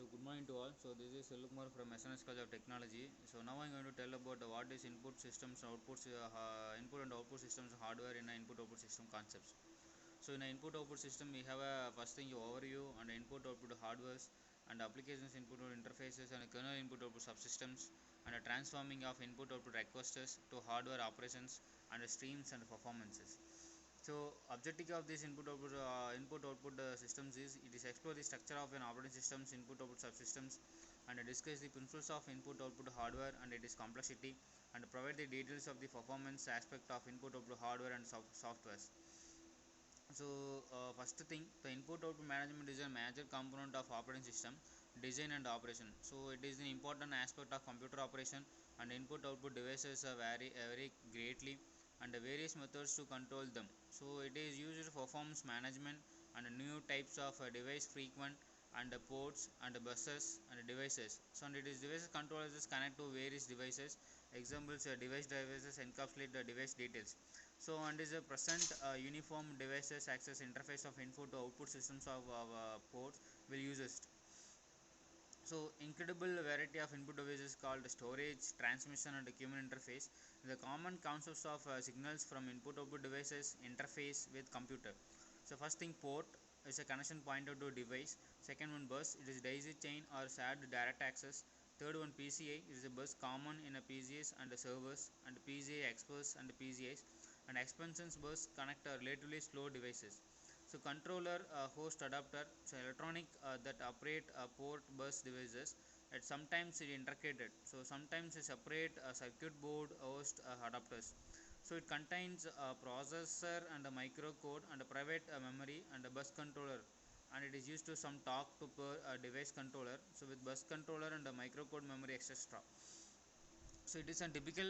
good morning to all. So this is Selukmar from SNS College of Technology. So now I'm going to tell about what is input systems, input and output systems, hardware in an input-output system concepts. So in an input-output system, we have a first thing overview and input-output hardwares and applications input-output interfaces and kernel input-output subsystems and a transforming of input-output requests to hardware operations and streams and performances. So objective of this input output systems is it is explore the structure of an operating system's input output subsystems and discuss the principles of input output hardware and its complexity and provide the details of the performance aspect of input output hardware and softwares. So first thing, the input output management is a major component of operating system design and operation. So it is an important aspect of computer operation and input output devices vary greatly and various methods to control them. So it is used for performance management and new types of device frequent and ports and buses and devices. So and it is devices controllers connect to various devices. Examples device devices encapsulate the device details. So and is a present uniform devices access interface of input to output systems of ports will use it. So incredible variety of input devices called storage, transmission and human interface. The common concepts of signals from input output devices interface with computer. So first thing, port is a connection pointer to device. Second one, bus, it is daisy chain or shared direct access. Third one, PCI, it is a bus common in a PCS and servers and PCI experts and PCIs and expansions bus connect relatively slow devices. So controller host adapter, so electronic that operate port bus devices, and sometimes it integrated, so sometimes a separate circuit board host adapters. So it contains a processor and a microcode and a private memory and a bus controller, and it is used to some talk to per device controller, so with bus controller and a microcode memory etc. So it is a typical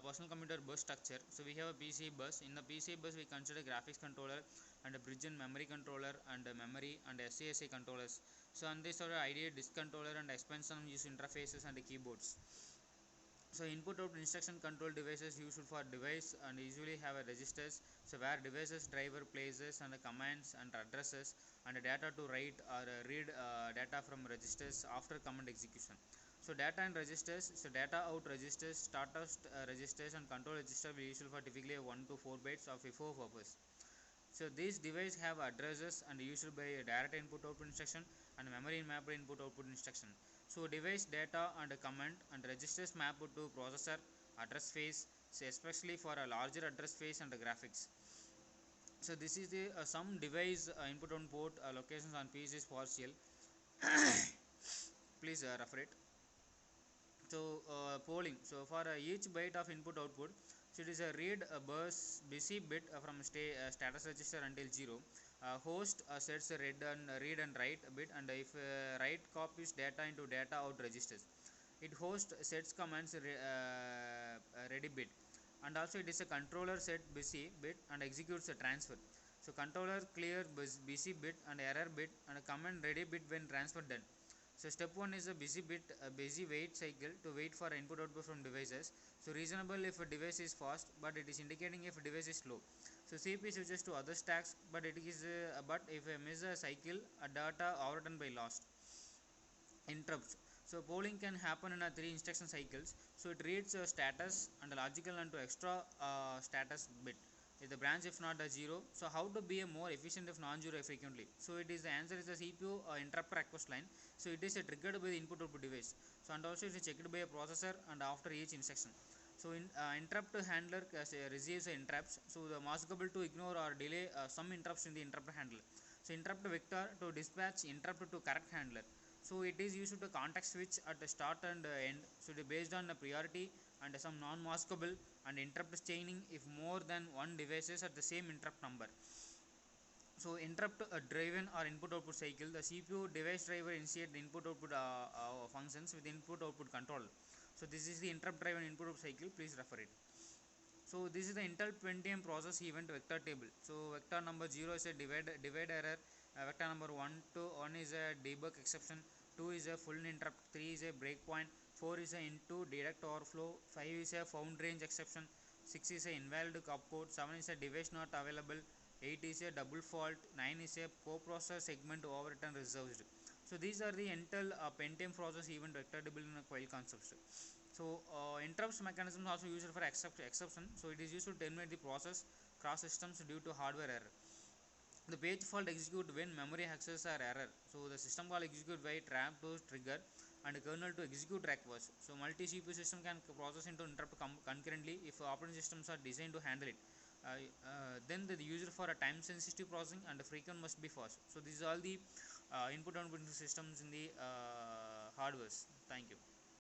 personal computer bus structure. So we have a PCI bus. In the PCI bus we consider graphics controller and a bridge and memory controller and a memory and SASA controllers. So on this are IDE disk controller and expansion use interfaces and keyboards. So input output instruction control devices used for device and usually have a registers, so where devices driver places and commands and addresses and data to write or read data from registers after command execution. So data and registers, so data out registers, startup registers and control register will useful for typically 1 to 4 bytes of FIFO purpose. So these devices have addresses and used by a direct input output instruction and memory mapped input output instruction. So device data and command and registers mapped to processor address space, so especially for a larger address space and graphics. So this is the some device input on port locations on PCs partial. Please refer it. So polling, so for each byte of input output, so it is a read a bus busy bit from status register until 0. Host sets a read and write bit, and if write copies data into data out registers, it host sets commands ready bit, and also it is a controller set busy bit and executes a transfer. So controller clear busy bit and error bit and a command ready bit when transfer done. So step 1 is a busy wait cycle to wait for input output from devices. So reasonable if a device is fast, but it is indicating if a device is slow. So CPU switches to other stacks, but it is but if I miss a cycle, a data overwritten by lost. Interrupts. So polling can happen in a 3 instruction cycles. So it reads a status and a logical and to extra status bit. If the branch if not a 0. So how to be a more efficient if non-zero frequently? So it is the answer is the CPU interrupt request line. So it is triggered by the input output device. So and also it is checked by a processor and after each instruction. So in interrupt handler receives interrupts. So the maskable to ignore or delay some interrupts in the interrupt handler. So interrupt vector to dispatch interrupt to correct handler. So it is used to context switch at the start and end. So it is based on the priority and some non-maskable and interrupt chaining if more than one devices at the same interrupt number. So interrupt driven or input output cycle, the CPU device driver initiate the input output functions with input output control. So this is the interrupt driven input output cycle, please refer it. So this is the Intel Pentium process event vector table. So vector number 0 is a divide error, vector number 1 is a debug exception, 2 is a full interrupt, 3 is a breakpoint, 4 is a into direct overflow, 5 is a found range exception, 6 is a invalid opcode, 7 is a device not available, 8 is a double fault, 9 is a coprocessor segment overwritten reserved. So these are the Intel Pentium process event recordable in a quail concept. So interrupts mechanism also used for exception. So it is used to terminate the process cross systems due to hardware error. The page fault execute when memory access are error. So the system call execute by trap to trigger and kernel to execute request. So multi CPU system can process into interrupt concurrently if operating systems are designed to handle it. Then the user for a time sensitive processing and the frequent must be fast. So these are all the input and output systems in the hardwares. Thank you.